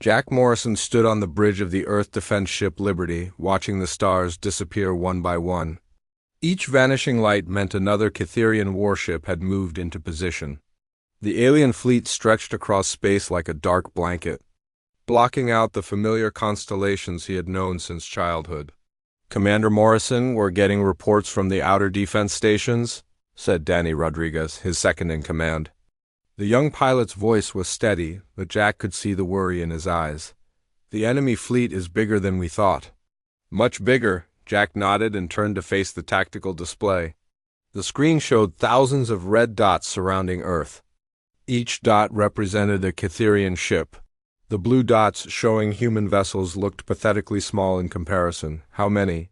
Jack Morrison stood on the bridge of the Earth defense ship Liberty, watching the stars disappear one by one. Each vanishing light meant another Cytherian warship had moved into position. The alien fleet stretched across space like a dark blanket, blocking out the familiar constellations he had known since childhood. "Commander Morrison, we're getting reports from the outer defense stations," said Danny Rodriguez, his second-in-command. The young pilot's voice was steady, but Jack could see the worry in his eyes. "The enemy fleet is bigger than we thought." "Much bigger," Jack nodded and turned to face the tactical display. The screen showed thousands of red dots surrounding Earth. Each dot represented a Cytherian ship. The blue dots showing human vessels looked pathetically small in comparison. "How many?"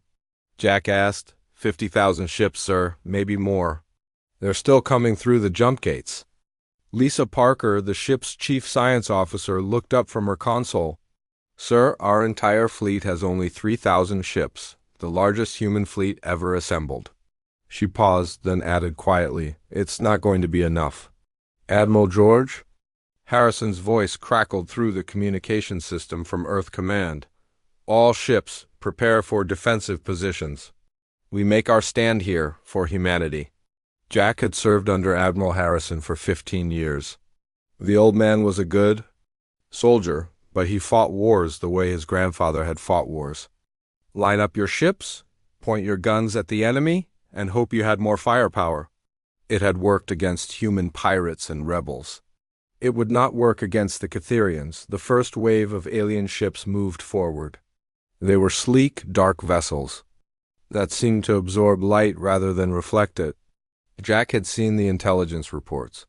Jack asked. 50,000 ships, sir, maybe more. They're still coming through the jump gates." Lisa Parker, the ship's chief science officer, looked up from her console. "Sir, our entire fleet has only 3,000 ships, the largest human fleet ever assembled." She paused, then added quietly, "It's not going to be enough." "Admiral George?" Harrison's voice crackled through the communication system from Earth Command. "All ships, prepare for defensive positions. We make our stand here for humanity." Jack had served under Admiral Harrison for 15 years. The old man was a good soldier, but he fought wars the way his grandfather had fought wars. Line up your ships, point your guns at the enemy, and hope you had more firepower. It had worked against human pirates and rebels. It would not work against the Cytherians. The first wave of alien ships moved forward. They were sleek, dark vessels that seemed to absorb light rather than reflect it. Jack had seen the intelligence reports.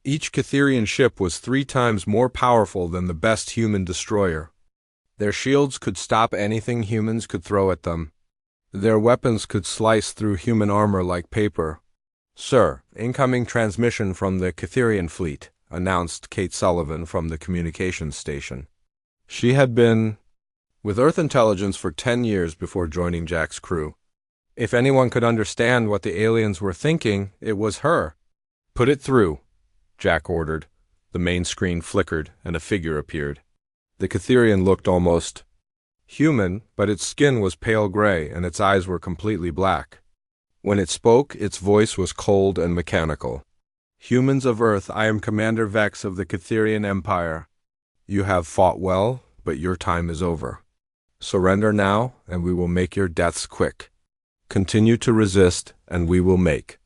Each Cytherian ship was 3 times more powerful than the best human destroyer. Their shields could stop anything humans could throw at them. Their weapons could slice through human armor like paper. "Sir, incoming transmission from the Cytherian fleet," announced Kate Sullivan from the communications station. She had been with Earth intelligence for 10 years before joining Jack's crew. If anyone could understand what the aliens were thinking, it was her. "Put it through," Jack ordered. The main screen flickered, and a figure appeared. The Cytherian looked almost human, but its skin was pale gray, and its eyes were completely black. When it spoke, its voice was cold and mechanical. "Humans of Earth, I am Commander Vex of the Cytherian Empire. You have fought well, but your time is over. Surrender now, and we will make your deaths quick. Continue to resist, and we will make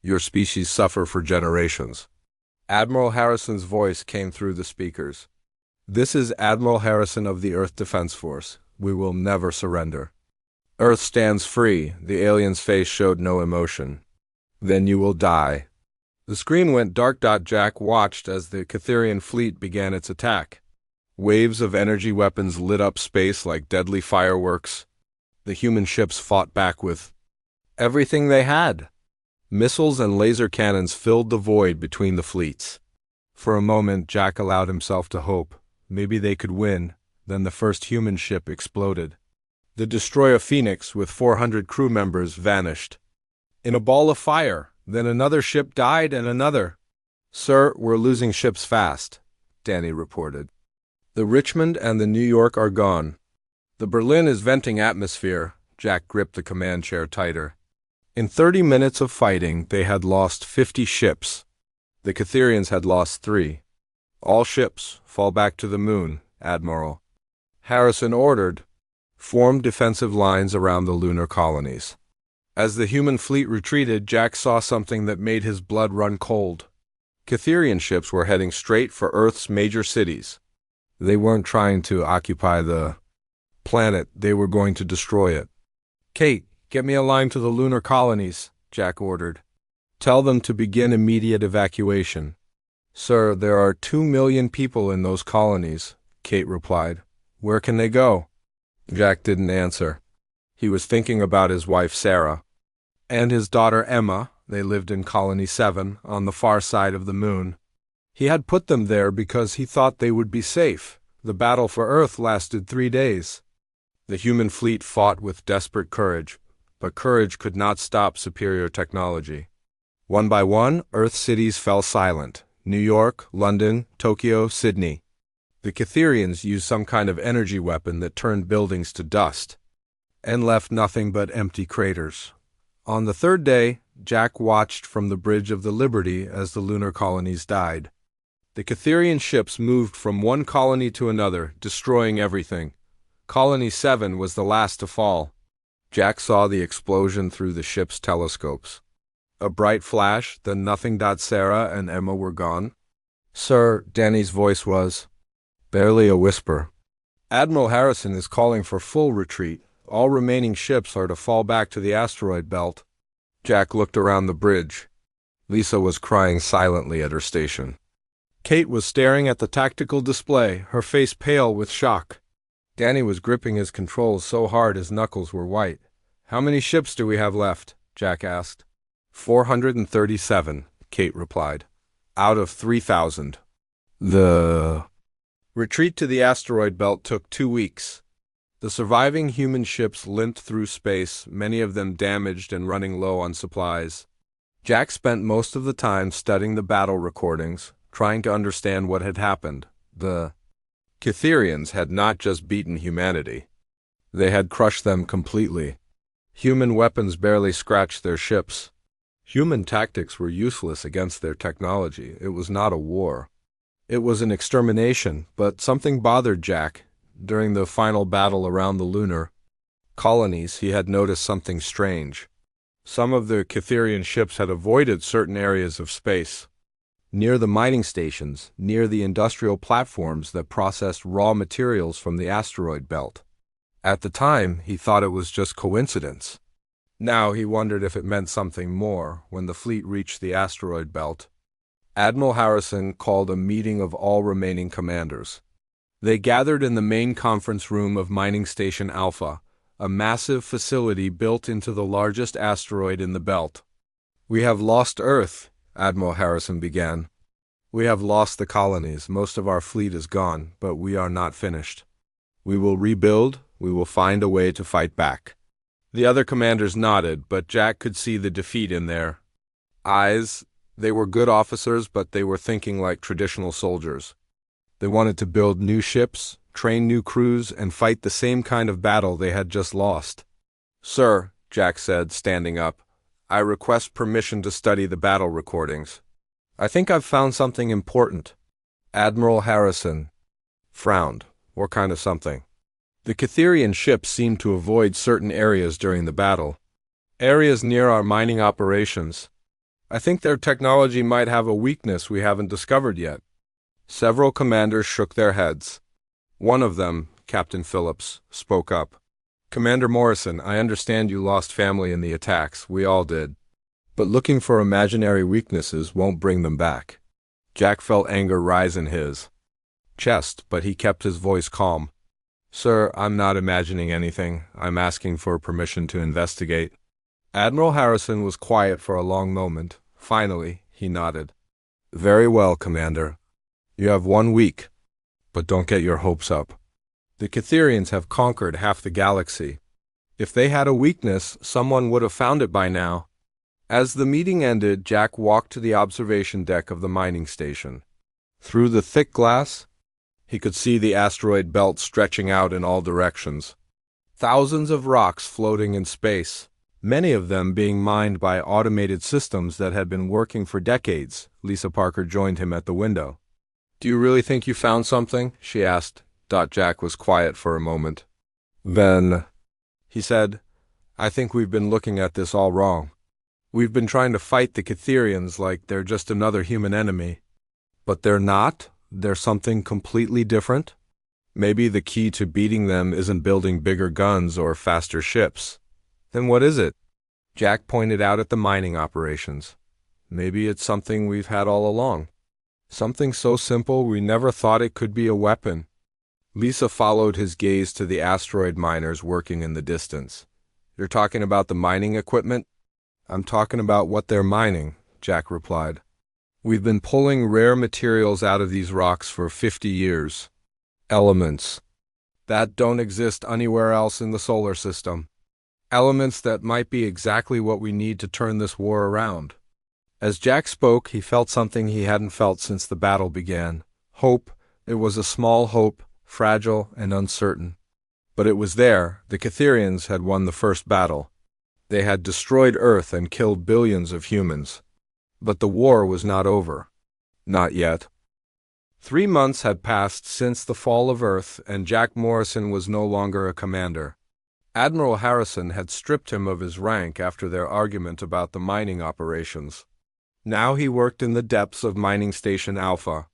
your species suffer for generations." Admiral Harrison's voice came through the speakers. "This is Admiral Harrison of the Earth Defense Force. We will never surrender. Earth stands free." The alien's face showed no emotion. "Then you will die." The screen went dark. Jack watched as the Cytherian fleet began its attack. Waves of energy weapons lit up space like deadly fireworks. The human ships fought back with everything they had. Missiles and laser cannons filled the void between the fleets. For a moment, Jack allowed himself to hope. Maybe they could win. Then the first human ship exploded. The destroyer Phoenix, with 400 crew members, vanished in a ball of fire. Then another ship died, and another. "Sir, we're losing ships fast," Danny reported. "The Richmond and the New York are gone. The Berlin is venting atmosphere." Jack gripped the command chair tighter. In 30 minutes of fighting, they had lost 50 ships. The Cytherians had lost 3. "All ships, fall back to the moon, Admiral," Harrison ordered. "Form defensive lines around the lunar colonies." As the human fleet retreated, Jack saw something that made his blood run cold. Cytherian ships were heading straight for Earth's major cities. They weren't trying to occupy the planet, they were going to destroy it. "Kate, get me a line to the lunar colonies," Jack ordered. "Tell them to begin immediate evacuation." "Sir, there are 2 million people in those colonies," Kate replied. "Where can they go?" Jack didn't answer. He was thinking about his wife Sarah and his daughter Emma. They lived in Colony 7 on the far side of the moon. He had put them there because he thought they would be safe. The battle for Earth lasted 3 days. The human fleet fought with desperate courage, but courage could not stop superior technology. One by one, Earth cities fell silent. New York, London, Tokyo, Sydney. The Catherians used some kind of energy weapon that turned buildings to dust and left nothing but empty craters. On the third day, Jack watched from the bridge of the Liberty as the lunar colonies died. The Catherian ships moved from one colony to another, destroying everything. Colony 7 was the last to fall. Jack saw the explosion through the ship's telescopes. A bright flash, then nothing. Sarah and Emma were gone. "Sir," Danny's voice was barely a whisper. "Admiral Harrison is calling for full retreat. All remaining ships are to fall back to the asteroid belt." Jack looked around the bridge. Lisa was crying silently at her station. Kate was staring at the tactical display, her face pale with shock. Danny was gripping his controls so hard his knuckles were white. "How many ships do we have left?" Jack asked. 437, Kate replied. "Out of 3,000. The retreat to the asteroid belt took 2 weeks. The surviving human ships limped through space, many of them damaged and running low on supplies. Jack spent most of the time studying the battle recordings, trying to understand what had happened. The Catherians had not just beaten humanity. They had crushed them completely. Human weapons barely scratched their ships. Human tactics were useless against their technology. It was not a war. It was an extermination, but something bothered Jack. During the final battle around the lunar colonies, he had noticed something strange. Some of the Catherian ships had avoided certain areas of space. Near the mining stations, near the industrial platforms that processed raw materials from the asteroid belt. At the time, he thought it was just coincidence. Now he wondered if it meant something more when the fleet reached the asteroid belt. Admiral Harrison called a meeting of all remaining commanders. They gathered in the main conference room of Mining Station Alpha, a massive facility built into the largest asteroid in the belt. "We have lost Earth," Admiral Harrison began. "We have lost the colonies. Most of our fleet is gone, but we are not finished. We will rebuild. We will find a way to fight back." The other commanders nodded, but Jack could see the defeat in their eyes. They were good officers, but they were thinking like traditional soldiers. They wanted to build new ships, train new crews, and fight the same kind of battle they had just lost. "Sir," Jack said, standing up, "I request permission to study the battle recordings. I think I've found something important." Admiral Harrison frowned. "What kind of something?" "The Catherian ships seemed to avoid certain areas during the battle. Areas near our mining operations. I think their technology might have a weakness we haven't discovered yet." Several commanders shook their heads. One of them, Captain Phillips, spoke up. "Commander Morrison, I understand you lost family in the attacks. We all did. But looking for imaginary weaknesses won't bring them back." Jack felt anger rise in his chest, but he kept his voice calm. "Sir, I'm not imagining anything. I'm asking for permission to investigate." Admiral Harrison was quiet for a long moment. Finally, he nodded. "Very well, Commander. You have 1 week, but don't get your hopes up. The Catherians have conquered half the galaxy. If they had a weakness, someone would have found it by now." As the meeting ended, Jack walked to the observation deck of the mining station. Through the thick glass, he could see the asteroid belt stretching out in all directions. Thousands of rocks floating in space, many of them being mined by automated systems that had been working for decades. Lisa Parker joined him at the window. "Do you really think you found something?" she asked. Jack was quiet for a moment. "Then," he said, "I think we've been looking at this all wrong. We've been trying to fight the Catherians like they're just another human enemy. But they're not? They're something completely different? Maybe the key to beating them isn't building bigger guns or faster ships. Then what is it?" Jack pointed out at the mining operations. "Maybe it's something we've had all along. Something so simple we never thought it could be a weapon." Lisa followed his gaze to the asteroid miners working in the distance. "You're talking about the mining equipment?" "I'm talking about what they're mining," Jack replied. "We've been pulling rare materials out of these rocks for 50 years. Elements that don't exist anywhere else in the solar system. Elements that might be exactly what we need to turn this war around." As Jack spoke, he felt something he hadn't felt since the battle began. Hope, It was a small hope, fragile and uncertain. But it was there. The Catherians had won the first battle. They had destroyed Earth and killed billions of humans. But the war was not over. Not yet. 3 months had passed since the fall of Earth, and Jack Morrison was no longer a commander. Admiral Harrison had stripped him of his rank after their argument about the mining operations. Now he worked in the depths of Mining Station Alpha,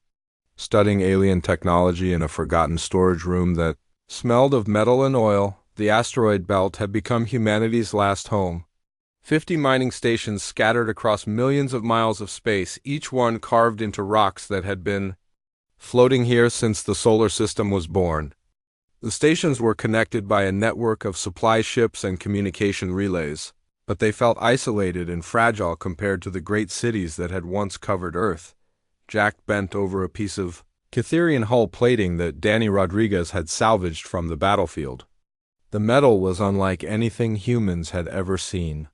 studying alien technology in a forgotten storage room that smelled of metal and oil. The asteroid belt had become humanity's last home. 50 mining stations scattered across millions of miles of space, each one carved into rocks that had been floating here since the solar system was born. The stations were connected by a network of supply ships and communication relays, but they felt isolated and fragile compared to the great cities that had once covered Earth. Jack bent over a piece of Catherian hull plating that Danny Rodriguez had salvaged from the battlefield. The metal was unlike anything humans had ever seen.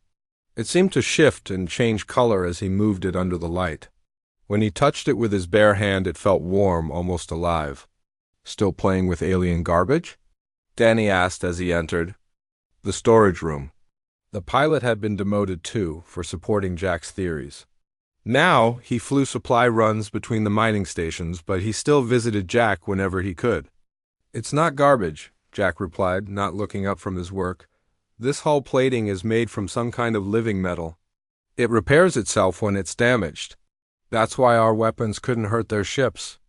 It seemed to shift and change color as he moved it under the light. When he touched it with his bare hand, it felt warm, almost alive. "Still playing with alien garbage?" Danny asked as he entered the storage room. The pilot had been demoted too, for supporting Jack's theories. Now he flew supply runs between the mining stations, but he still visited Jack whenever he could. "It's not garbage," Jack replied, not looking up from his work. "This hull plating is made from some kind of living metal. It repairs itself when it's damaged. That's why our weapons couldn't hurt their ships."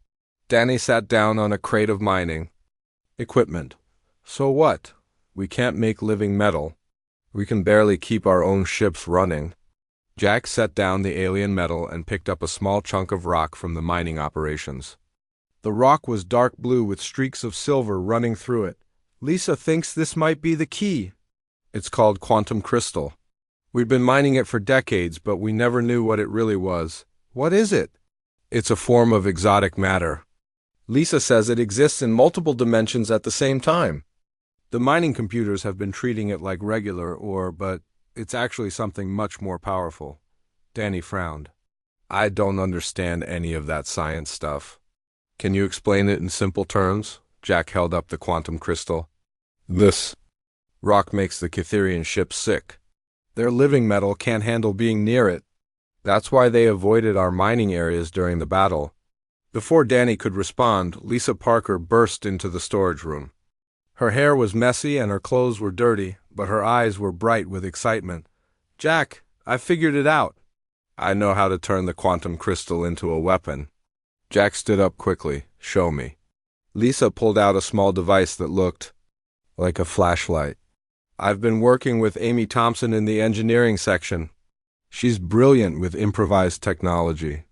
Danny sat down on a crate of mining equipment. "So what? We can't make living metal. We can barely keep our own ships running." Jack set down the alien metal and picked up a small chunk of rock from the mining operations. The rock was dark blue with streaks of silver running through it. "Lisa thinks this might be the key." "It's called quantum crystal. We've been mining it for decades, but we never knew what it really was." "What is it?" "It's a form of exotic matter. Lisa says it exists in multiple dimensions at the same time. The mining computers have been treating it like regular ore, but it's actually something much more powerful." Danny frowned. "I don't understand any of that science stuff. Can you explain it in simple terms?" Jack held up the quantum crystal. "This rock makes the Catherian ships sick. Their living metal can't handle being near it. That's why they avoided our mining areas during the battle." Before Danny could respond, Lisa Parker burst into the storage room. Her hair was messy and her clothes were dirty, but her eyes were bright with excitement. "Jack, I figured it out. I know how to turn the quantum crystal into a weapon." Jack stood up quickly. "Show me." Lisa pulled out a small device that looked like a flashlight. "I've been working with Amy Thompson in the engineering section. She's brilliant with improvised technology.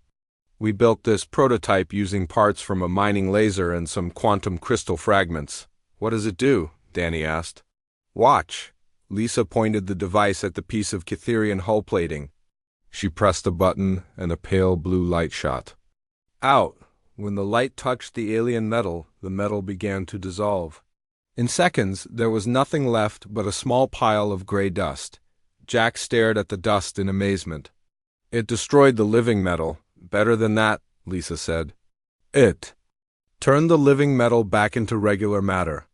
We built this prototype using parts from a mining laser and some quantum crystal fragments." "What does it do?" Danny asked. "Watch." Lisa pointed the device at the piece of Catherian hull plating. She pressed a button and a pale blue light shot out. When the light touched the alien metal, the metal began to dissolve. In seconds, there was nothing left but a small pile of gray dust. Jack stared at the dust in amazement. "It destroyed the living metal. Better than that," Lisa said. "It turned the living metal back into regular matter.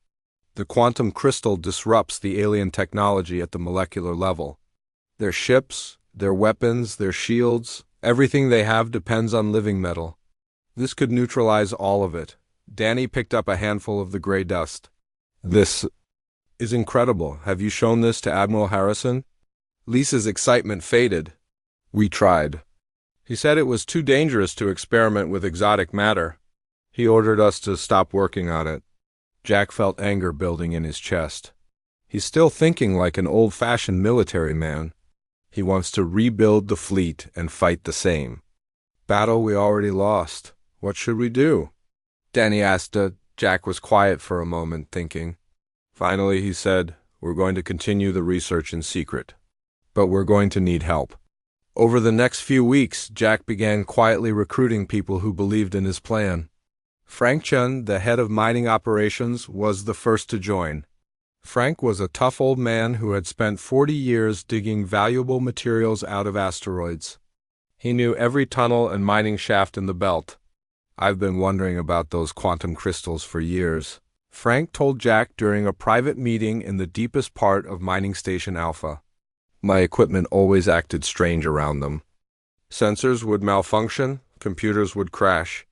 The quantum crystal disrupts the alien technology at the molecular level. Their ships, their weapons, their shields, everything they have depends on living metal. This could neutralize all of it." Danny picked up a handful of the gray dust. "This is incredible. Have you shown this to Admiral Harrison?" Lisa's excitement faded. "We tried. He said it was too dangerous to experiment with exotic matter. He ordered us to stop working on it." Jack felt anger building in his chest. He's still thinking like an old-fashioned military man. He wants to rebuild the fleet and fight the same battle we already lost. What should we do? Danny asked. Jack was quiet for a moment, thinking. Finally, he said, "We're going to continue the research in secret, but we're going to need help." Over the next few weeks, Jack began quietly recruiting people who believed in his plan. Frank Chun, the head of mining operations, was the first to join. Frank was a tough old man who had spent 40 years digging valuable materials out of asteroids. He knew every tunnel and mining shaft in the belt. I've been wondering about those quantum crystals for years, Frank told Jack during a private meeting in the deepest part of Mining Station Alpha. My equipment always acted strange around them. Sensors would malfunction, computers would crash.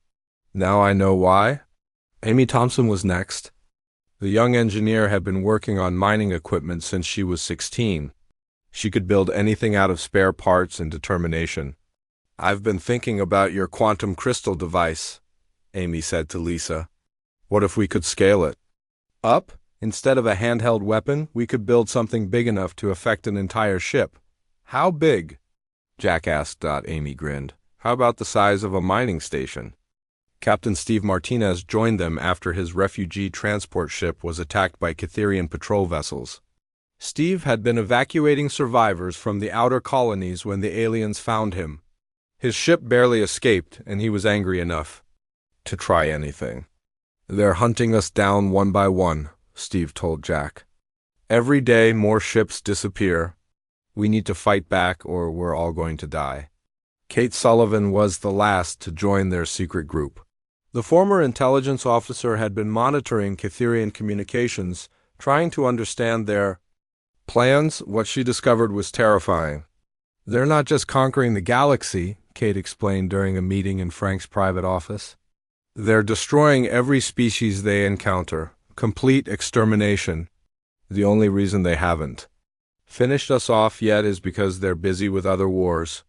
Now I know why. Amy Thompson was next. The young engineer had been working on mining equipment since she was 16. She could build anything out of spare parts and determination. I've been thinking about your quantum crystal device, Amy said to Lisa. What if we could scale it up? Instead of a handheld weapon, we could build something big enough to affect an entire ship. How big? Jack asked. Amy grinned. How about the size of a mining station? Captain Steve Martinez joined them after his refugee transport ship was attacked by Cytherian patrol vessels. Steve had been evacuating survivors from the outer colonies when the aliens found him. His ship barely escaped, and he was angry enough to try anything. They're hunting us down one by one, Steve told Jack. Every day more ships disappear. We need to fight back or we're all going to die. Kate Sullivan was the last to join their secret group. The former intelligence officer had been monitoring Cytherian communications, trying to understand their plans. What she discovered was terrifying. They're not just conquering the galaxy, Kate explained during a meeting in Frank's private office. They're destroying every species they encounter. Complete extermination. The only reason they haven't finished us off yet is because they're busy with other wars.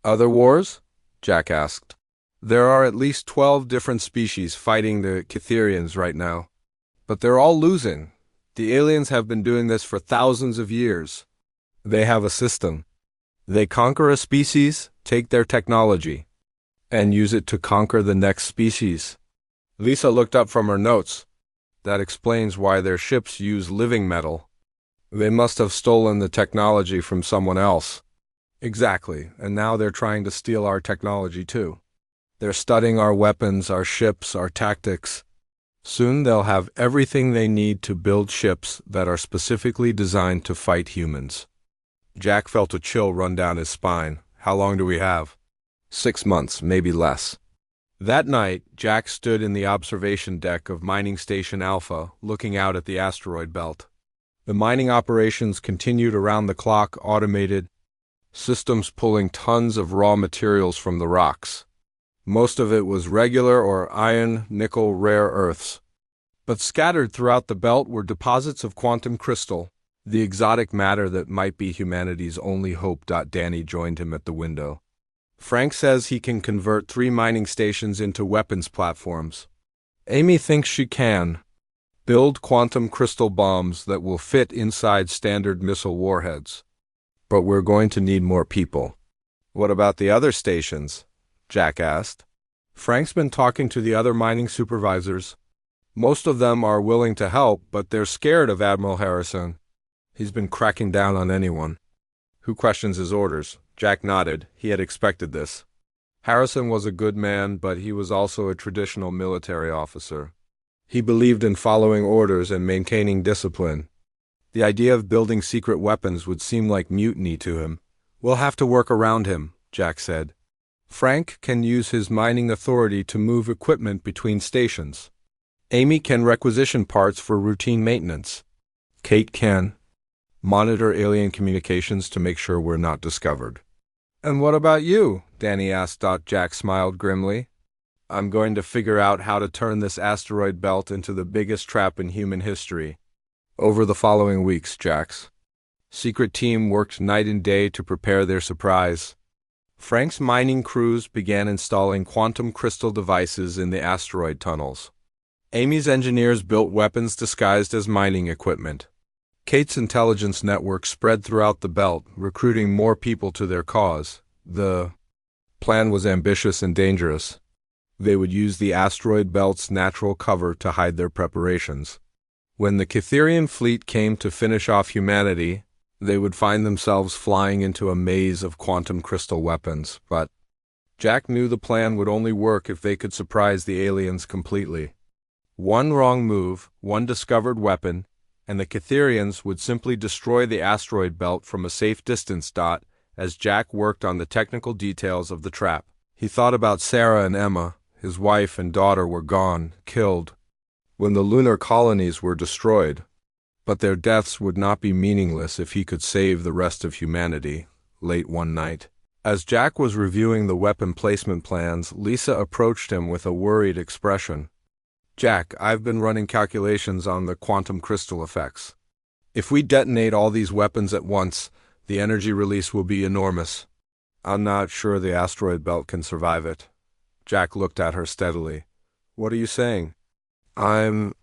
Other wars? Jack asked. There are at least 12 different species fighting the Cytherians right now. But they're all losing. The aliens have been doing this for thousands of years. They have a system. They conquer a species, take their technology, and use it to conquer the next species. Lisa looked up from her notes. That explains why their ships use living metal. They must have stolen the technology from someone else. Exactly, and now they're trying to steal our technology too. They're studying our weapons, our ships, our tactics. Soon they'll have everything they need to build ships that are specifically designed to fight humans. Jack felt a chill run down his spine. How long do we have? 6 months, maybe less. That night, Jack stood in the observation deck of Mining Station Alpha, looking out at the asteroid belt. The mining operations continued around the clock, automated systems pulling tons of raw materials from the rocks. Most of it was regular or iron, nickel, rare earths. But scattered throughout the belt were deposits of quantum crystal, the exotic matter that might be humanity's only hope. Danny joined him at the window. Frank says he can convert 3 mining stations into weapons platforms. Amy thinks she can build quantum crystal bombs that will fit inside standard missile warheads. But we're going to need more people. What about the other stations? Jack asked. Frank's been talking to the other mining supervisors. Most of them are willing to help, but they're scared of Admiral Harrison. He's been cracking down on anyone who questions his orders. Jack nodded. He had expected this. Harrison was a good man, but he was also a traditional military officer. He believed in following orders and maintaining discipline. The idea of building secret weapons would seem like mutiny to him. We'll have to work around him, Jack said. Frank can use his mining authority to move equipment between stations. Amy can requisition parts for routine maintenance. Kate can monitor alien communications to make sure we're not discovered. And what about you? Danny asked. Jack smiled grimly. I'm going to figure out how to turn this asteroid belt into the biggest trap in human history. Over the following weeks, Jack's secret team worked night and day to prepare their surprise. Frank's mining crews began installing quantum crystal devices in the asteroid tunnels. Amy's engineers built weapons disguised as mining equipment. Kate's intelligence network spread throughout the belt, recruiting more people to their cause. The plan was ambitious and dangerous. They would use the asteroid belt's natural cover to hide their preparations. When the Cytherian fleet came to finish off humanity, they would find themselves flying into a maze of quantum crystal weapons. But Jack knew the plan would only work if they could surprise the aliens completely. One wrong move, one discovered weapon, and the Cytherians would simply destroy the asteroid belt from a safe distance. As Jack worked on the technical details of the trap, he thought about Sarah and Emma, His wife and daughter were gone, killed, when the lunar colonies were destroyed. But their deaths would not be meaningless if he could save the rest of humanity. Late one night, as Jack was reviewing the weapon placement plans, Lisa approached him with a worried expression. "Jack, I've been running calculations on the quantum crystal effects. If we detonate all these weapons at once, the energy release will be enormous. I'm not sure the asteroid belt can survive it." Jack looked at her steadily. "What are you saying?" "I'm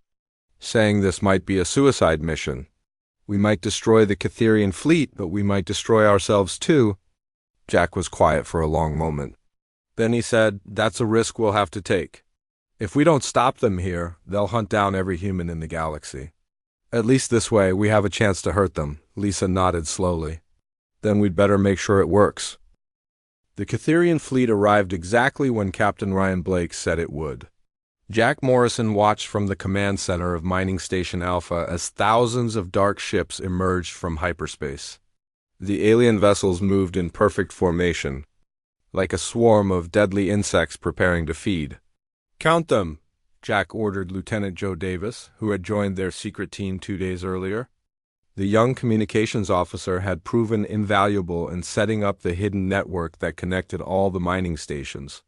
saying this might be a suicide mission. We might destroy the Catherian fleet, but we might destroy ourselves too." Jack was quiet for a long moment. Then he said, "That's a risk we'll have to take. If we don't stop them here, they'll hunt down every human in the galaxy. At least this way, we have a chance to hurt them." Lisa nodded slowly. "Then we'd better make sure it works." The Catherian fleet arrived exactly when Captain Ryan Blake said it would. Jack Morrison watched from the command center of Mining Station Alpha as thousands of dark ships emerged from hyperspace. The alien vessels moved in perfect formation, like a swarm of deadly insects preparing to feed. "Count them," Jack ordered Lieutenant Joe Davis, who had joined their secret team 2 days earlier. The young communications officer had proven invaluable in setting up the hidden network that connected all the mining stations.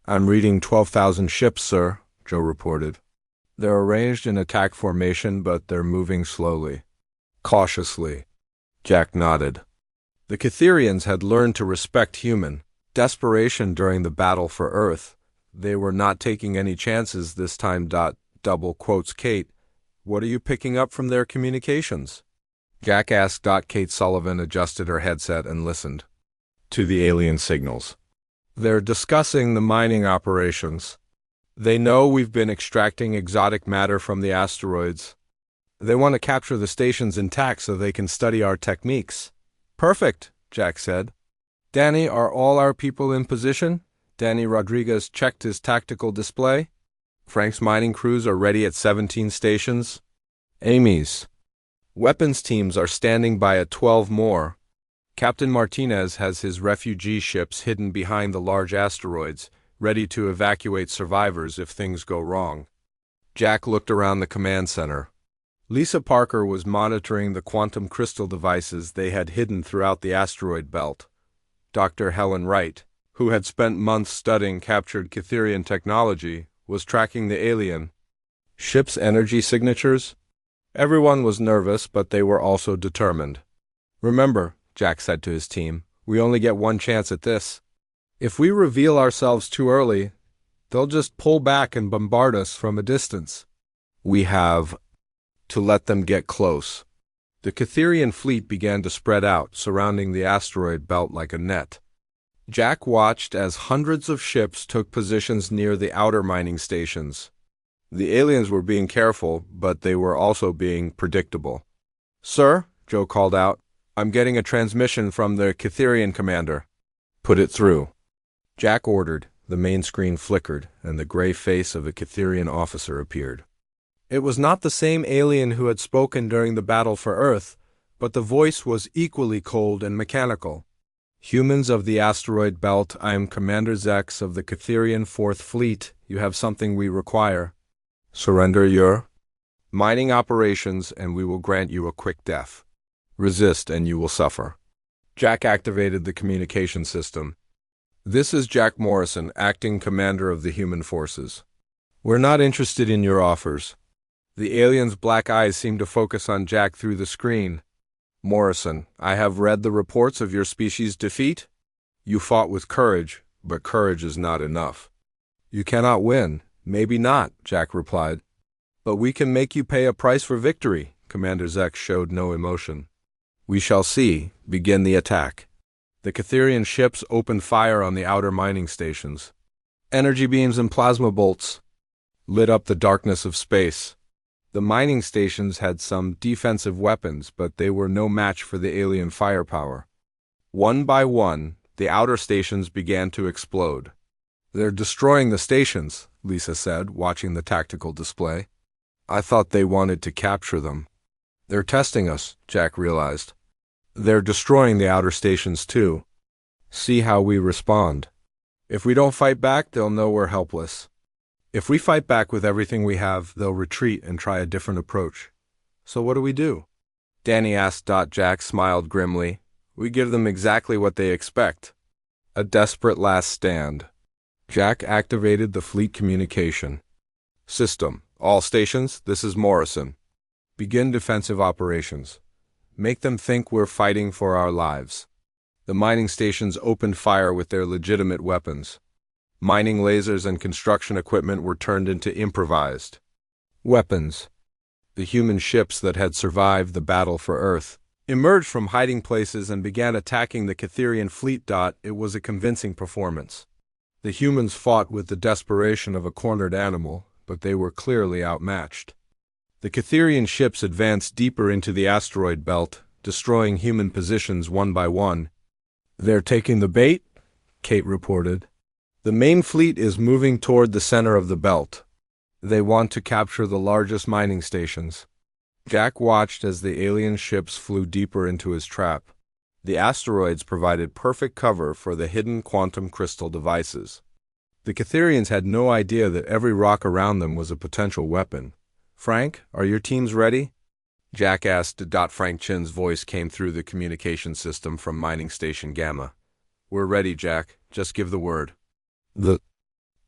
"I'm reading 12,000 ships, sir," Joe reported. "They're arranged in attack formation, but they're moving slowly. Cautiously." Jack nodded. The Catherians had learned to respect human desperation during the battle for Earth. They were not taking any chances this time. Double quotes Kate. "What are you picking up from their communications?" Jack asked. Kate Sullivan adjusted her headset and listened to the alien signals. "They're discussing the mining operations. They know we've been extracting exotic matter from the asteroids. They want to capture the stations intact so they can study our techniques." "Perfect," Jack said. "Danny, are all our people in position?" Danny Rodriguez checked his tactical display. "Frank's mining crews are ready at 17 stations. Amy's weapons teams are standing by at 12 more. Captain Martinez has his refugee ships hidden behind the large asteroids, ready to evacuate survivors if things go wrong." Jack looked around the command center. Lisa Parker was monitoring the quantum crystal devices they had hidden throughout the asteroid belt. Dr. Helen Wright, who had spent months studying captured Catherian technology, was tracking the alien ship's energy signatures. Everyone was nervous, but they were also determined. "Remember," Jack said to his team, "we only get one chance at this. If we reveal ourselves too early, they'll just pull back and bombard us from a distance. We have to let them get close." The Catherian fleet began to spread out, surrounding the asteroid belt like a net. Jack watched as hundreds of ships took positions near the outer mining stations. The aliens were being careful, but they were also being predictable. "Sir," Joe called out, "I'm getting a transmission from the Catherian commander." "Put it through," Jack ordered. The main screen flickered, and the gray face of a Catherian officer appeared. It was not the same alien who had spoken during the battle for Earth, but the voice was equally cold and mechanical. "Humans of the asteroid belt, I am Commander Zex of the Catherian 4th Fleet. You have something we require. Surrender your mining operations, and we will grant you a quick death. Resist, and you will suffer." Jack activated the communication system. "This is Jack Morrison, acting commander of the human forces. We're not interested in your offers." The alien's black eyes seemed to focus on Jack through the screen. "Morrison, I have read the reports of your species' defeat. You fought with courage, but courage is not enough. You cannot win." "Maybe not," Jack replied. "But we can make you pay a price for victory." Commander Zex showed no emotion. "We shall see. Begin the attack." The Catherian ships opened fire on the outer mining stations. Energy beams and plasma bolts lit up the darkness of space. The mining stations had some defensive weapons, but they were no match for the alien firepower. One by one, the outer stations began to explode. "They're destroying the stations," Lisa said, watching the tactical display. "I thought they wanted to capture them." "They're testing us," Jack realized. "They're destroying the outer stations too. See how we respond. If we don't fight back, they'll know we're helpless." If we fight back with everything we have, they'll retreat and try a different approach. So what do we do? Danny asked. Jack smiled grimly. We give them exactly what they expect. A desperate last stand. Jack activated the fleet communication system. All stations, this is Morrison. Begin defensive operations. Make them think we're fighting for our lives. The mining stations opened fire with their legitimate weapons. Mining lasers and construction equipment were turned into improvised weapons. The human ships that had survived the battle for Earth emerged from hiding places and began attacking the Catherian fleet. It was a convincing performance. The humans fought with the desperation of a cornered animal, but they were clearly outmatched. The Catherian ships advanced deeper into the asteroid belt, destroying human positions one by one. They're taking the bait, Kate reported. The main fleet is moving toward the center of the belt. They want to capture the largest mining stations. Jack watched as the alien ships flew deeper into his trap. The asteroids provided perfect cover for the hidden quantum crystal devices. The Catherians had no idea that every rock around them was a potential weapon. Frank, are your teams ready? Jack asked. Frank Chin's voice came through the communication system from Mining Station Gamma. We're ready, Jack. Just give the word. The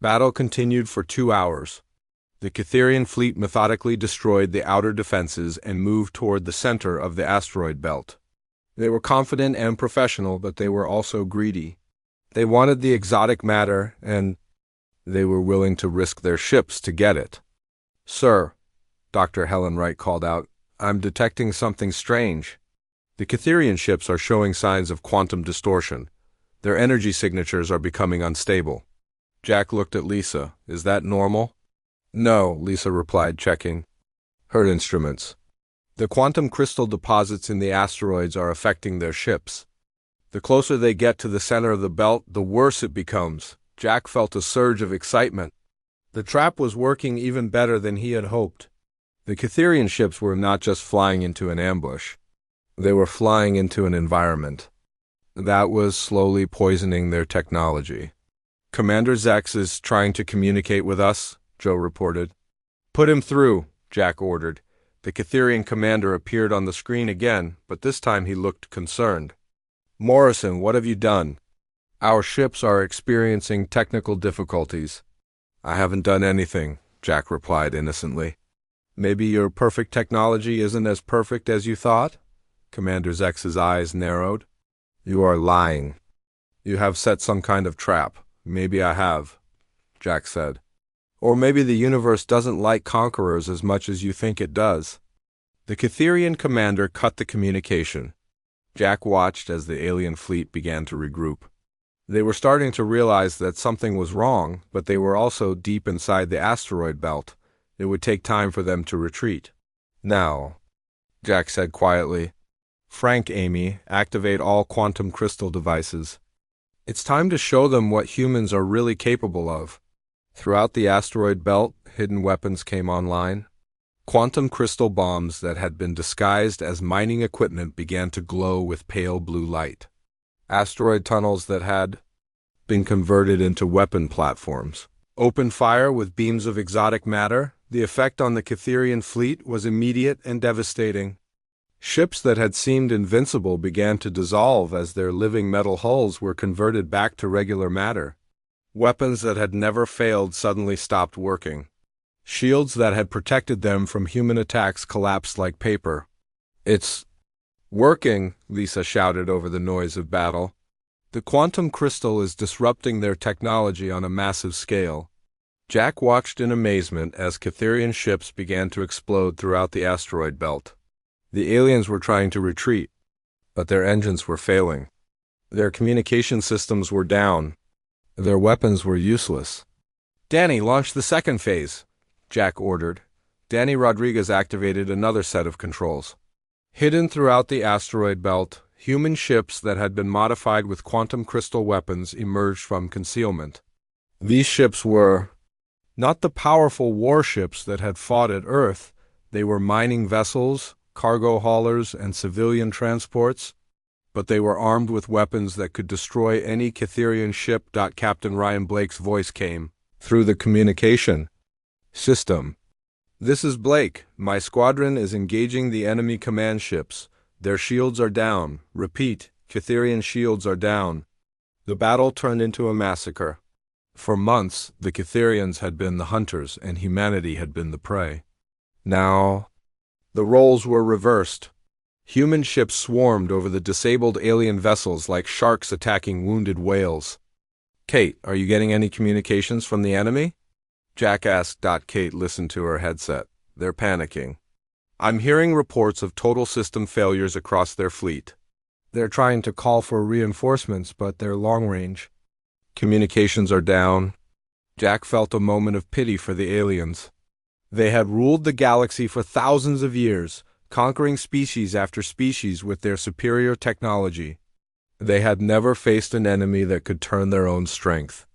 battle continued for 2 hours. The Catherian fleet methodically destroyed the outer defenses and moved toward the center of the asteroid belt. They were confident and professional, but they were also greedy. They wanted the exotic matter, and they were willing to risk their ships to get it. Sir, Dr. Helen Wright called out, I'm detecting something strange. The Catherian ships are showing signs of quantum distortion. Their energy signatures are becoming unstable. Jack looked at Lisa. Is that normal? No, Lisa replied, checking her instruments. The quantum crystal deposits in the asteroids are affecting their ships. The closer they get to the center of the belt, the worse it becomes. Jack felt a surge of excitement. The trap was working even better than he had hoped. The Catherian ships were not just flying into an ambush. They were flying into an environment that was slowly poisoning their technology. Commander Zex is trying to communicate with us, Joe reported. Put him through, Jack ordered. The Catherian commander appeared on the screen again, but this time he looked concerned. Morrison, what have you done? Our ships are experiencing technical difficulties. I haven't done anything, Jack replied innocently. Maybe your perfect technology isn't as perfect as you thought? Commander Zex's eyes narrowed. You are lying. You have set some kind of trap. Maybe I have, Jack said. Or maybe the universe doesn't like conquerors as much as you think it does. The Catherian commander cut the communication. Jack watched as the alien fleet began to regroup. They were starting to realize that something was wrong, but they were also deep inside the asteroid belt. It would take time for them to retreat. Now, Jack said quietly, Frank, Amy, activate all quantum crystal devices. It's time to show them what humans are really capable of. Throughout the asteroid belt, hidden weapons came online. Quantum crystal bombs that had been disguised as mining equipment began to glow with pale blue light. Asteroid tunnels that had been converted into weapon platforms opened fire with beams of exotic matter. The effect on the Catherian fleet was immediate and devastating. Ships that had seemed invincible began to dissolve as their living metal hulls were converted back to regular matter. Weapons that had never failed suddenly stopped working. Shields that had protected them from human attacks collapsed like paper. It's working, Lisa shouted over the noise of battle. The quantum crystal is disrupting their technology on a massive scale. Jack watched in amazement as Catherian ships began to explode throughout the asteroid belt. The aliens were trying to retreat, but their engines were failing. Their communication systems were down. Their weapons were useless. Danny, launch the second phase, Jack ordered. Danny Rodriguez activated another set of controls. Hidden throughout the asteroid belt, human ships that had been modified with quantum crystal weapons emerged from concealment. These ships were not the powerful warships that had fought at Earth. They were mining vessels, cargo haulers, and civilian transports. But they were armed with weapons that could destroy any Catherian ship. Captain Ryan Blake's voice came through the communication. System. This is Blake. My squadron is engaging the enemy command ships. Their shields are down. Repeat, Cytherian shields are down. The battle turned into a massacre. For months, the Cytherians had been the hunters and humanity had been the prey. Now, the roles were reversed. Human ships swarmed over the disabled alien vessels like sharks attacking wounded whales. Kate, are you getting any communications from the enemy? Jack asked. Kate listened to her headset. They're panicking. I'm hearing reports of total system failures across their fleet. They're trying to call for reinforcements, but they're long-range. Communications are down. Jack felt a moment of pity for the aliens. They had ruled the galaxy for thousands of years, conquering species after species with their superior technology. They had never faced an enemy that could turn their own strength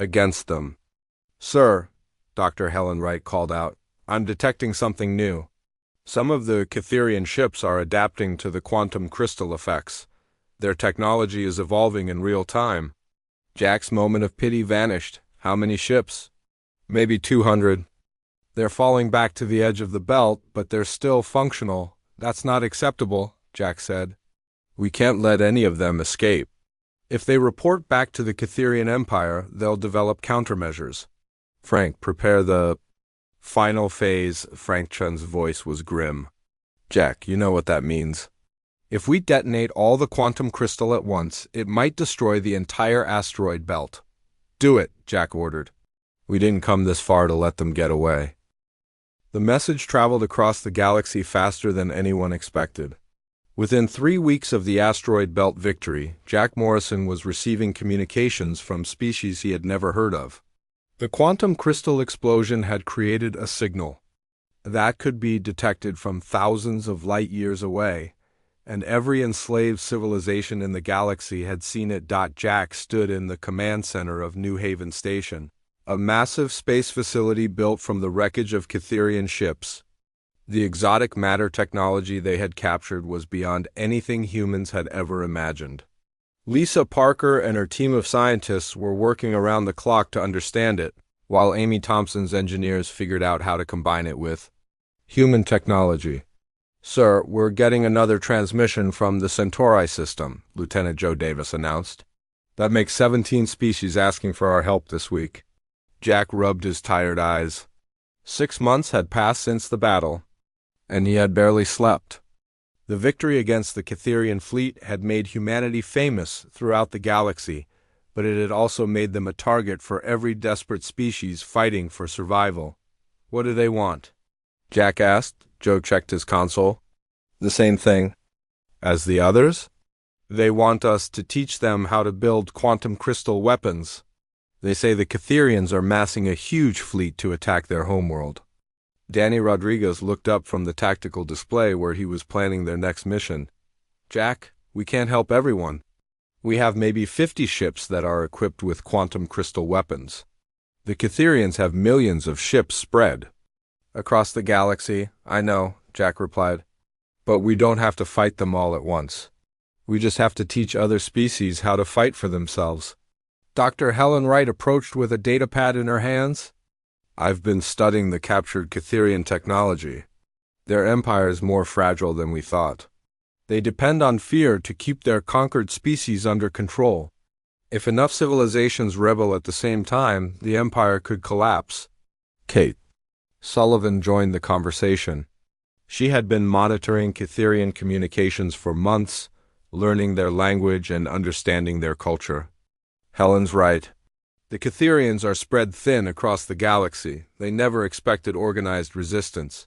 against them. Sir, Dr. Helen Wright called out, I'm detecting something new. Some of the Cytherian ships are adapting to the quantum crystal effects. Their technology is evolving in real time. Jack's moment of pity vanished. How many ships? Maybe 200. They're falling back to the edge of the belt, but they're still functional. That's not acceptable, Jack said. We can't let any of them escape. If they report back to the Cytherian Empire, they'll develop countermeasures. Frank, prepare the final phase. Frank Chun's voice was grim. Jack, you know what that means. If we detonate all the quantum crystal at once, it might destroy the entire asteroid belt. Do it, Jack ordered. We didn't come this far to let them get away. The message traveled across the galaxy faster than anyone expected. Within 3 weeks of the asteroid belt victory, Jack Morrison was receiving communications from species he had never heard of. The quantum crystal explosion had created a signal that could be detected from thousands of light years away, and every enslaved civilization in the galaxy had seen it. Jack stood in the command center of New Haven Station, a massive space facility built from the wreckage of Cytherian ships. The exotic matter technology they had captured was beyond anything humans had ever imagined. Lisa Parker and her team of scientists were working around the clock to understand it, while Amy Thompson's engineers figured out how to combine it with human technology. Sir, we're getting another transmission from the Centauri system, Lieutenant Joe Davis announced. That makes 17 species asking for our help this week. Jack rubbed his tired eyes. 6 months had passed since the battle, and he had barely slept. The victory against the Cytherian fleet had made humanity famous throughout the galaxy, but it had also made them a target for every desperate species fighting for survival. What do they want? Jack asked. Joe checked his console. The same thing as the others? They want us to teach them how to build quantum crystal weapons. They say the Cytherians are massing a huge fleet to attack their homeworld. Danny Rodriguez looked up from the tactical display where he was planning their next mission. Jack, we can't help everyone. We have maybe 50 ships that are equipped with quantum crystal weapons. The Cytherians have millions of ships spread across the galaxy. I know, Jack replied. But we don't have to fight them all at once. We just have to teach other species how to fight for themselves. Dr. Helen Wright approached with a datapad in her hands. I've been studying the captured Cytherian technology. Their empire is more fragile than we thought. They depend on fear to keep their conquered species under control. If enough civilizations rebel at the same time, the empire could collapse. Kate Sullivan joined the conversation. She had been monitoring Cytherian communications for months, learning their language and understanding their culture. Helen's right. The Cytherians are spread thin across the galaxy. They never expected organized resistance.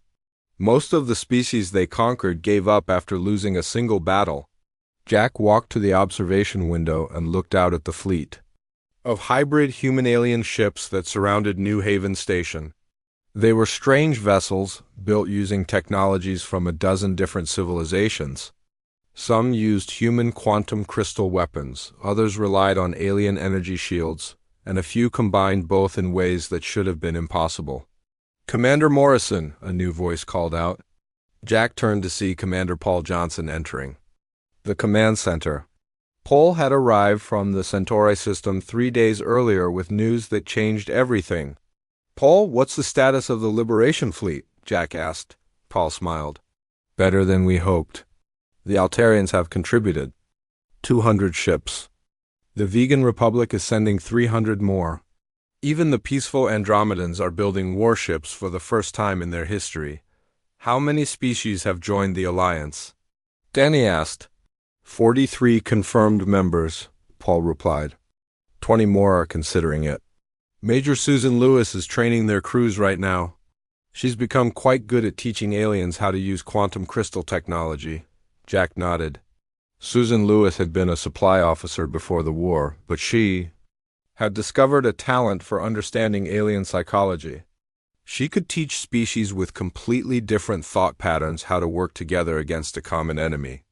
Most of the species they conquered gave up after losing a single battle. Jack walked to the observation window and looked out at the fleet of hybrid human-alien ships that surrounded New Haven Station. They were strange vessels, built using technologies from a dozen different civilizations. Some used human quantum crystal weapons, others relied on alien energy shields, and a few combined both in ways that should have been impossible. Commander Morrison, a new voice called out. Jack turned to see Commander Paul Johnson entering the command center. Paul had arrived from the Centauri system 3 days earlier with news that changed everything. Paul, what's the status of the Liberation Fleet? Jack asked. Paul smiled. Better than we hoped. The Altarians have contributed 200 ships. The Vegan Republic is sending 300 more. Even the peaceful Andromedans are building warships for the first time in their history. How many species have joined the Alliance? Danny asked. 43 confirmed members, Paul replied. 20 more are considering it. Major Susan Lewis is training their crews right now. She's become quite good at teaching aliens how to use quantum crystal technology. Jack nodded. Susan Lewis had been a supply officer before the war, but she had discovered a talent for understanding alien psychology. She could teach species with completely different thought patterns how to work together against a common enemy.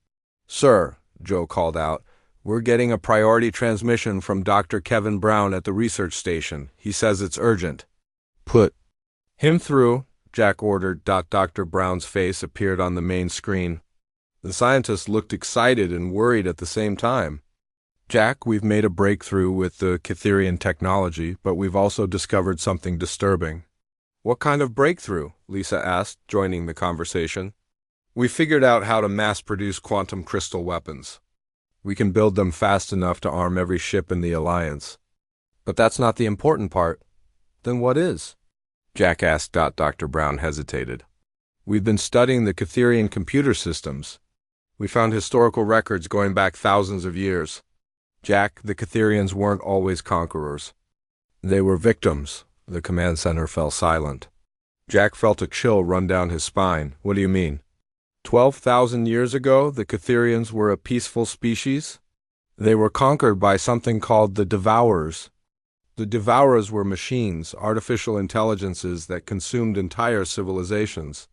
Sir, Joe called out, we're getting a priority transmission from Dr. Kevin Brown at the research station. He says it's urgent. Put him through, Jack ordered. Dr. Brown's face appeared on the main screen. The scientist looked excited and worried at the same time. Jack, we've made a breakthrough with the Cytherian technology, but we've also discovered something disturbing. What kind of breakthrough? Lisa asked, joining the conversation. We figured out how to mass-produce quantum crystal weapons. We can build them fast enough to arm every ship in the Alliance. But that's not the important part. Then what is? Jack asked. Dr. Brown hesitated. We've been studying the Cytherian computer systems. We found historical records going back thousands of years. Jack, the Cytherians weren't always conquerors. They were victims. The command center fell silent. Jack felt a chill run down his spine. What do you mean? 12,000 years ago, the Cytherians were a peaceful species? They were conquered by something called the Devourers. The Devourers were machines, artificial intelligences that consumed entire civilizations.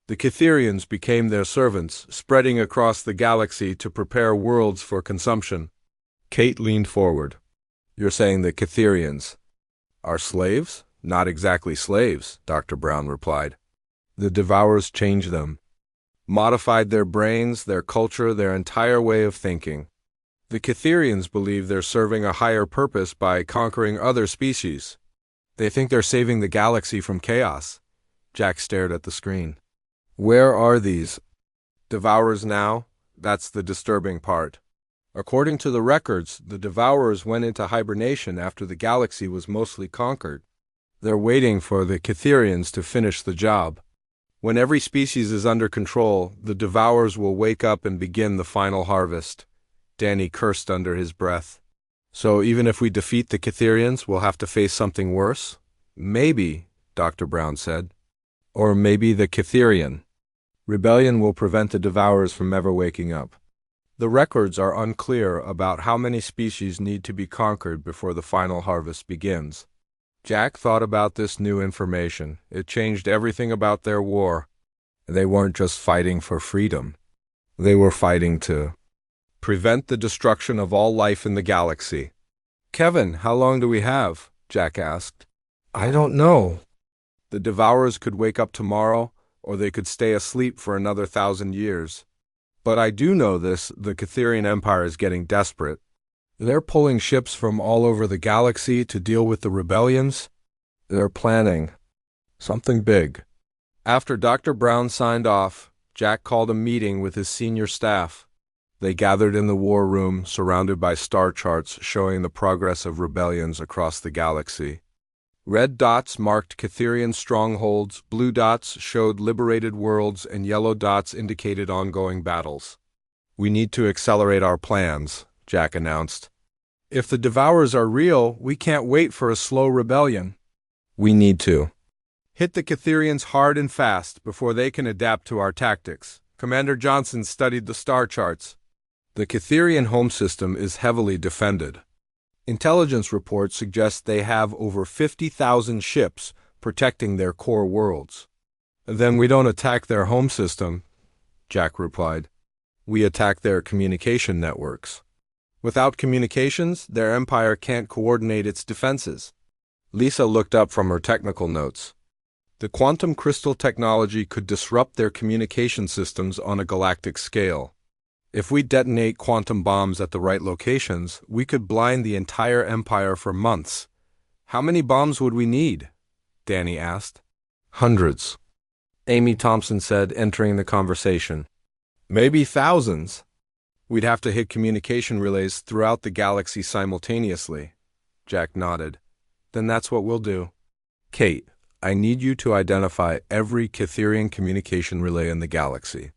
The Cytherians became their servants, spreading across the galaxy to prepare worlds for consumption. Kate leaned forward. You're saying the Cytherians are slaves? Not exactly slaves, Dr. Brown replied. The Devourers changed them. Modified their brains, their culture, their entire way of thinking. The Cytherians believe they're serving a higher purpose by conquering other species. They think they're saving the galaxy from chaos. Jack stared at the screen. Where are these Devourers now? That's the disturbing part. According to the records, the Devourers went into hibernation after the galaxy was mostly conquered. They're waiting for the Cytherians to finish the job. When every species is under control, the Devourers will wake up and begin the final harvest. Danny cursed under his breath. So even if we defeat the Cytherians, we'll have to face something worse? Maybe, Dr. Brown said. Or maybe the Cytherian. Rebellion will prevent the Devourers from ever waking up. The records are unclear about how many species need to be conquered before the final harvest begins. Jack thought about this new information. It changed everything about their war. They weren't just fighting for freedom. They were fighting to prevent the destruction of all life in the galaxy. Kevin, how long do we have? Jack asked. I don't know. The Devourers could wake up tomorrow, or they could stay asleep for another 1,000 years. But I do know this, the Cytherian Empire is getting desperate. They're pulling ships from all over the galaxy to deal with the rebellions. They're planning something big. After Dr. Brown signed off, Jack called a meeting with his senior staff. They gathered in the war room, surrounded by star charts showing the progress of rebellions across the galaxy. Red dots marked Cytherian strongholds, blue dots showed liberated worlds, and yellow dots indicated ongoing battles. We need to accelerate our plans, Jack announced. If the Devourers are real, we can't wait for a slow rebellion. We need to hit the Cytherians hard and fast before they can adapt to our tactics. Commander Johnson studied the star charts. The Cytherian home system is heavily defended. Intelligence reports suggest they have over 50,000 ships protecting their core worlds. Then we don't attack their home system, Jack replied. We attack their communication networks. Without communications, their empire can't coordinate its defenses. Lisa looked up from her technical notes. The quantum crystal technology could disrupt their communication systems on a galactic scale. If we detonate quantum bombs at the right locations, we could blind the entire empire for months. How many bombs would we need? Danny asked. Hundreds, Amy Thompson said, entering the conversation. Maybe thousands. We'd have to hit communication relays throughout the galaxy simultaneously. Jack nodded. Then that's what we'll do. Kate, I need you to identify every Cytherian communication relay in the galaxy.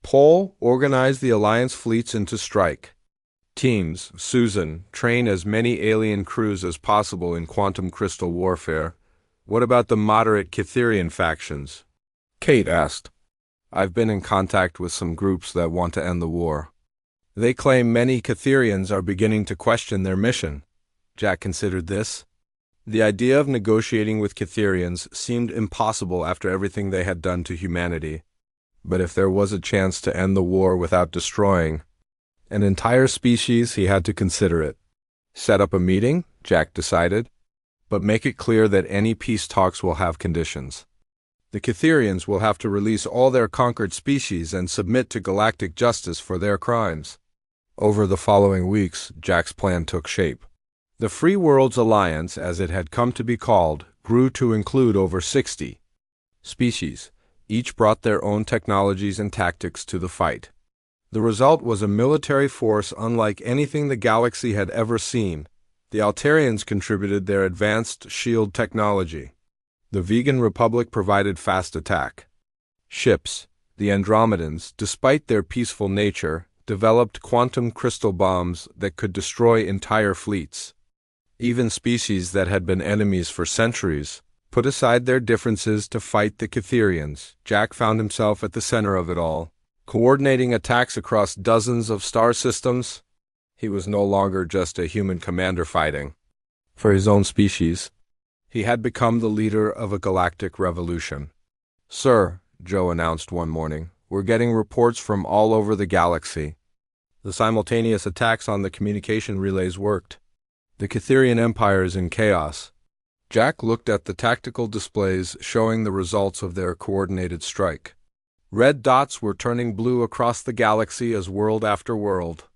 Paul, organize the Alliance fleets into strike. Teams, Susan, train as many alien crews as possible in quantum crystal warfare. What about the moderate Cytherian factions? Kate asked. I've been in contact with some groups that want to end the war. They claim many Cytherians are beginning to question their mission. Jack considered this. The idea of negotiating with Cytherians seemed impossible after everything they had done to humanity. But if there was a chance to end the war without destroying an entire species, he had to consider it. Set up a meeting, Jack decided, but make it clear that any peace talks will have conditions. The Cytherians will have to release all their conquered species and submit to galactic justice for their crimes. Over the following weeks, Jack's plan took shape. The Free Worlds Alliance, as it had come to be called, grew to include over 60 species. Each brought their own technologies and tactics to the fight. The result was a military force unlike anything the galaxy had ever seen. The Altarians contributed their advanced shield technology. The Vegan Republic provided fast attack ships. The Andromedans, despite their peaceful nature, developed quantum crystal bombs that could destroy entire fleets. Even species that had been enemies for centuries put aside their differences to fight the Cytherians. Jack found himself at the center of it all, coordinating attacks across dozens of star systems. He was no longer just a human commander fighting for his own species. He had become the leader of a galactic revolution. Sir, Joe announced one morning, we're getting reports from all over the galaxy. The simultaneous attacks on the communication relays worked. The Cytherian Empire is in chaos. Jack looked at the tactical displays showing the results of their coordinated strike. Red dots were turning blue across the galaxy as world after world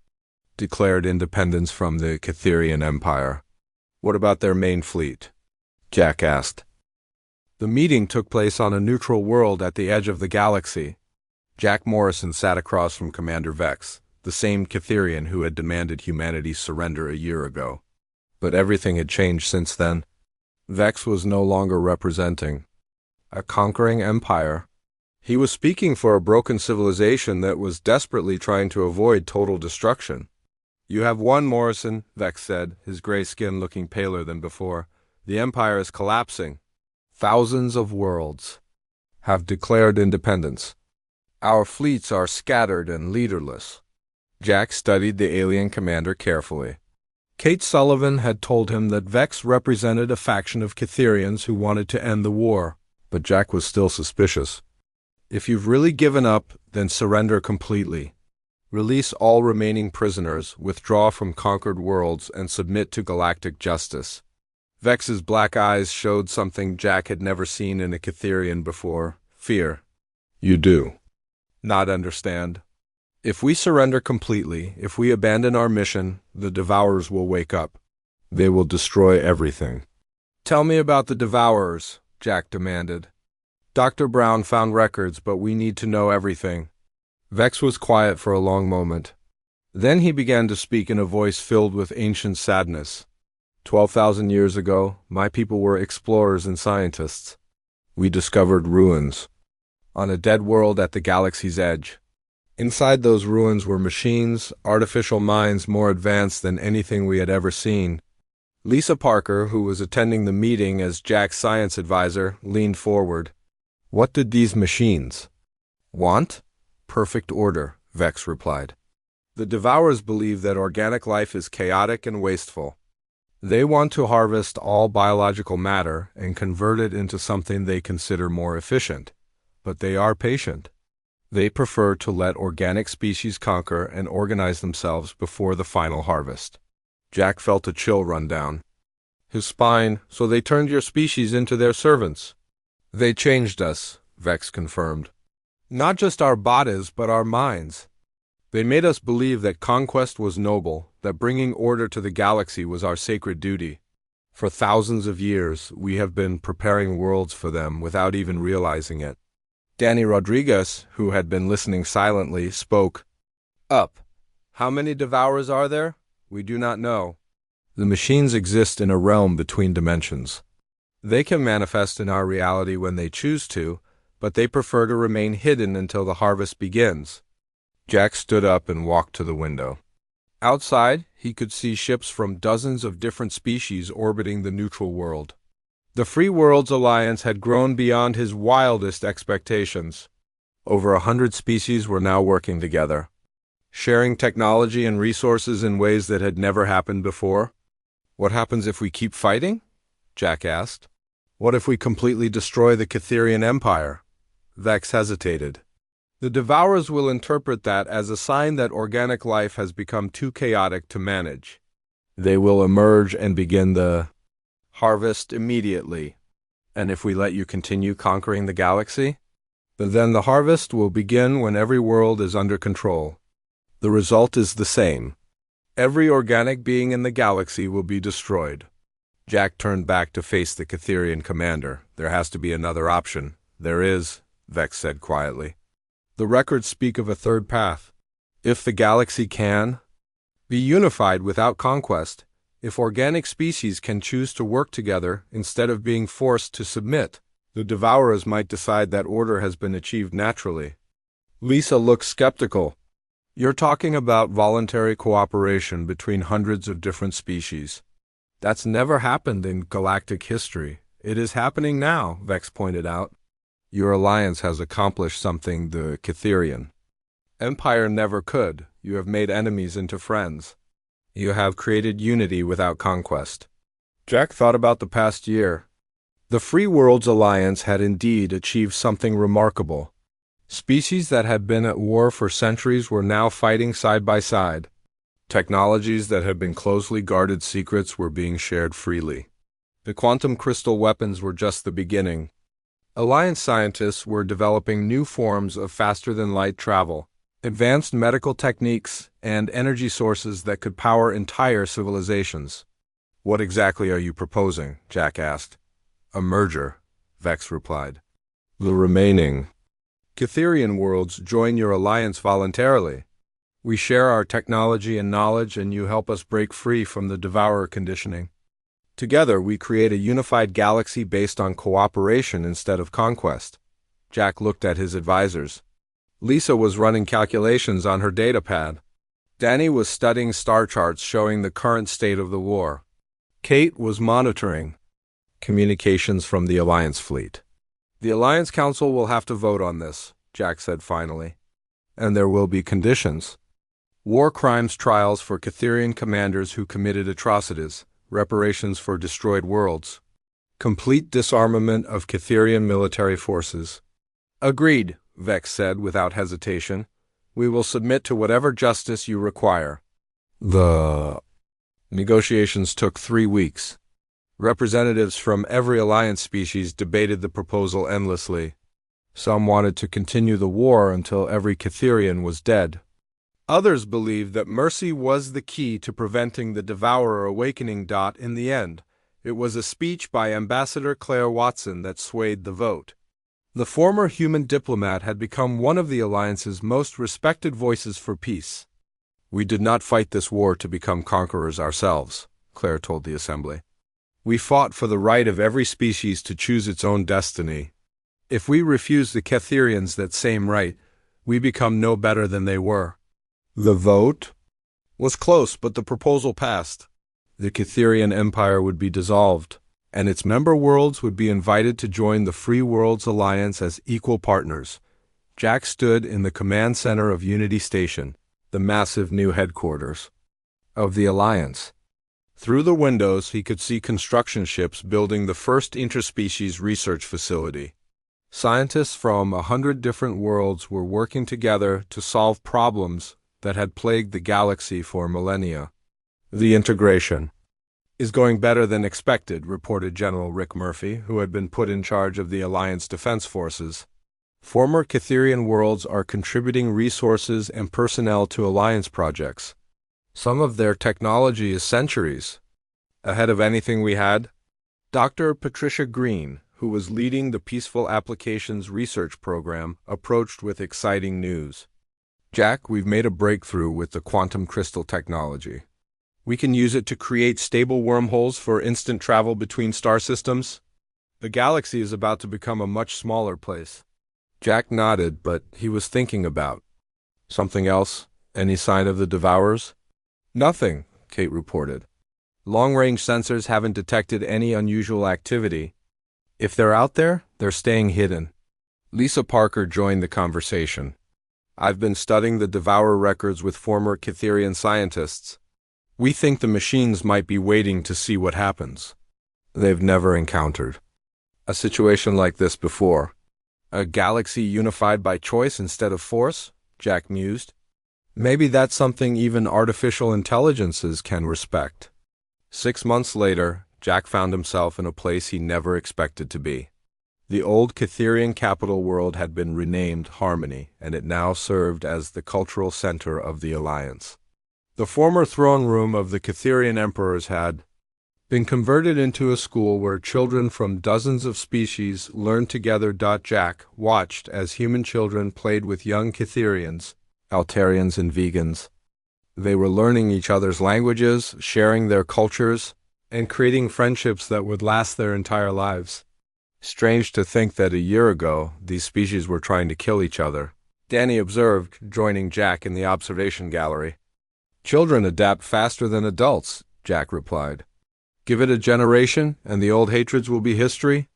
declared independence from the Cytherian Empire. What about their main fleet? Jack asked. The meeting took place on a neutral world at the edge of the galaxy. Jack Morrison sat across from Commander Vex, the same Cytherian who had demanded humanity's surrender a year ago. But everything had changed since then. Vex was no longer representing a conquering empire. He was speaking for a broken civilization that was desperately trying to avoid total destruction. You have won, Morrison, Vex said, his gray skin looking paler than before. The empire is collapsing. Thousands of worlds have declared independence. Our fleets are scattered and leaderless. Jack studied the alien commander carefully. Kate Sullivan had told him that Vex represented a faction of Cytherians who wanted to end the war, but Jack was still suspicious. If you've really given up, then surrender completely. Release all remaining prisoners, withdraw from conquered worlds, and submit to galactic justice. Vex's black eyes showed something Jack had never seen in a Cytherian before: fear. You do not understand. If we surrender completely, if we abandon our mission, the Devourers will wake up. They will destroy everything. Tell me about the Devourers, Jack demanded. Dr. Brown found records, but we need to know everything. Vex was quiet for a long moment. Then he began to speak in a voice filled with ancient sadness. 12,000 years ago, my people were explorers and scientists. We discovered ruins on a dead world at the galaxy's edge. Inside those ruins were machines, artificial minds more advanced than anything we had ever seen. Lisa Parker, who was attending the meeting as Jack's science advisor, leaned forward. What did these machines want? Perfect order, Vex replied. The Devourers believe that organic life is chaotic and wasteful. They want to harvest all biological matter and convert it into something they consider more efficient. But they are patient. They prefer to let organic species conquer and organize themselves before the final harvest. Jack felt a chill run down his spine. So they turned your species into their servants. They changed us, Vex confirmed. Not just our bodies, but our minds. They made us believe that conquest was noble, that bringing order to the galaxy was our sacred duty. For thousands of years, we have been preparing worlds for them without even realizing it. Danny Rodriguez, who had been listening silently, spoke up. How many devourers are there? We do not know. The machines exist in a realm between dimensions. They can manifest in our reality when they choose to, but they prefer to remain hidden until the harvest begins. Jack stood up and walked to the window. Outside, he could see ships from dozens of different species orbiting the neutral world. The Free Worlds Alliance had grown beyond his wildest expectations. Over 100 species were now working together, sharing technology and resources in ways that had never happened before. What happens if we keep fighting? Jack asked. What if we completely destroy the Catherian Empire? Vex hesitated. The Devourers will interpret that as a sign that organic life has become too chaotic to manage. They will emerge and begin the harvest immediately. And if we let you continue conquering the galaxy, then the harvest will begin when every world is under control. The result is the same. Every organic being in the galaxy will be destroyed. Jack turned back to face the Catherian commander. There has to be another option. There is, Vex said quietly. The records speak of a third path. If the galaxy can be unified without conquest, if organic species can choose to work together instead of being forced to submit, the Devourers might decide that order has been achieved naturally. Lisa looked skeptical. You're talking about voluntary cooperation between hundreds of different species. That's never happened in galactic history. It is happening now, Vex pointed out. Your alliance has accomplished something the Catherian Empire never could. You have made enemies into friends. You have created unity without conquest. Jack thought about the past year. The Free Worlds Alliance had indeed achieved something remarkable. Species that had been at war for centuries were now fighting side by side. Technologies that had been closely guarded secrets were being shared freely. The quantum crystal weapons were just the beginning. Alliance scientists were developing new forms of faster-than-light travel, advanced medical techniques, and energy sources that could power entire civilizations. What exactly are you proposing? Jack asked. A merger, Vex replied. The remaining Catherian worlds join your alliance voluntarily. We share our technology and knowledge, and you help us break free from the devourer conditioning. Together, we create a unified galaxy based on cooperation instead of conquest. Jack looked at his advisors. Lisa was running calculations on her datapad. Danny was studying star charts showing the current state of the war. Kate was monitoring communications from the Alliance fleet. The Alliance Council will have to vote on this, Jack said finally. And there will be conditions. War crimes trials for Catherian commanders who committed atrocities. Reparations for destroyed worlds. Complete disarmament of Catherian military forces. Agreed, Vex said without hesitation. We will submit to whatever justice you require. The negotiations took 3 weeks. Representatives from every alliance species debated the proposal endlessly. Some wanted to continue the war until every Catherian was dead. Others believed that mercy was the key to preventing the Devourer awakening. In the end, it was a speech by Ambassador Claire Watson that swayed the vote. The former human diplomat had become one of the Alliance's most respected voices for peace. We did not fight this war to become conquerors ourselves, Claire told the Assembly. We fought for the right of every species to choose its own destiny. If we refuse the Catherians that same right, we become no better than they were. The vote was close, but the proposal passed. The Catherian Empire would be dissolved, and its member worlds would be invited to join the Free Worlds Alliance as equal partners. Jack stood in the command center of Unity Station, the massive new headquarters of the Alliance. Through the windows, he could see construction ships building the first interspecies research facility. Scientists from 100 different worlds were working together to solve problems that had plagued the galaxy for millennia. The integration is going better than expected, reported General Rick Murphy, who had been put in charge of the Alliance Defense Forces. Former Catherian worlds are contributing resources and personnel to Alliance projects. Some of their technology is centuries Ahead of anything we had? Dr. Patricia Green, who was leading the Peaceful Applications Research Program, approached with exciting news. Jack, we've made a breakthrough with the quantum crystal technology. We can use it to create stable wormholes for instant travel between star systems. The galaxy is about to become a much smaller place. Jack nodded, but he was thinking about something else. Any sign of the Devourers? Nothing, Kate reported. Long-range sensors haven't detected any unusual activity. If they're out there, they're staying hidden. Lisa Parker joined the conversation. I've been studying the Devourer records with former Cytherian scientists. We think the machines might be waiting to see what happens. They've never encountered a situation like this before. A galaxy unified by choice instead of force? Jack mused. Maybe that's something even artificial intelligences can respect. 6 months later, Jack found himself in a place he never expected to be. The old Cytherian capital world had been renamed Harmony, and it now served as the cultural center of the Alliance. The former throne room of the Cytherian emperors had been converted into a school where children from dozens of species learned together. Jack watched as human children played with young Cytherians, Altarians and Vegans. They were learning each other's languages, sharing their cultures, and creating friendships that would last their entire lives. Strange to think that a year ago, these species were trying to kill each other, Danny observed, joining Jack in the observation gallery. Children adapt faster than adults, Jack replied. Give it a generation, and the old hatreds will be history.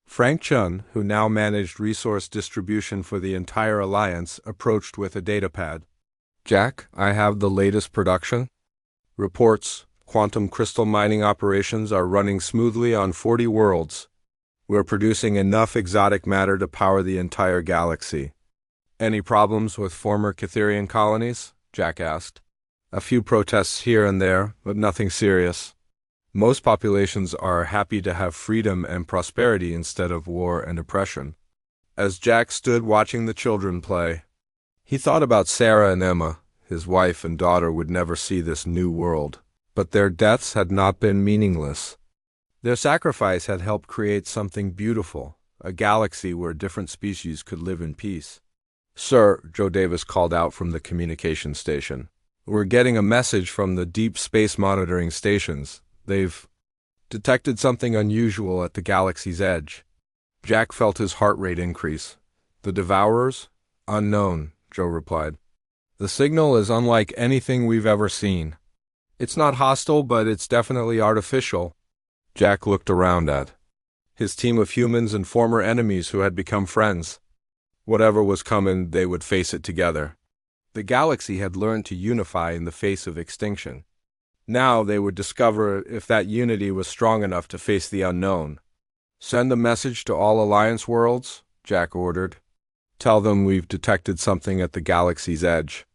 Frank Chun, who now managed resource distribution for the entire Alliance, approached with a datapad. Jack, I have the latest production. Reports, quantum crystal mining operations are running smoothly on 40 worlds. We're producing enough exotic matter to power the entire galaxy. Any problems with former Cytherian colonies? Jack asked. A few protests here and there, but nothing serious. Most populations are happy to have freedom and prosperity instead of war and oppression. As Jack stood watching the children play, he thought about Sarah and Emma. His wife and daughter would never see this new world, but their deaths had not been meaningless. Their sacrifice had helped create something beautiful, a galaxy where different species could live in peace. Sir, Joe Davis called out from the communication station. We're getting a message from the deep space monitoring stations. They've detected something unusual at the galaxy's edge. Jack felt his heart rate increase. The Devourers? Unknown, Joe replied. The signal is unlike anything we've ever seen. It's not hostile, but it's definitely artificial. Jack looked around at his team of humans and former enemies who had become friends. Whatever was coming, they would face it together. The galaxy had learned to unify in the face of extinction. Now they would discover if that unity was strong enough to face the unknown. Send a message to all Alliance worlds, Jack ordered. Tell them we've detected something at the galaxy's edge.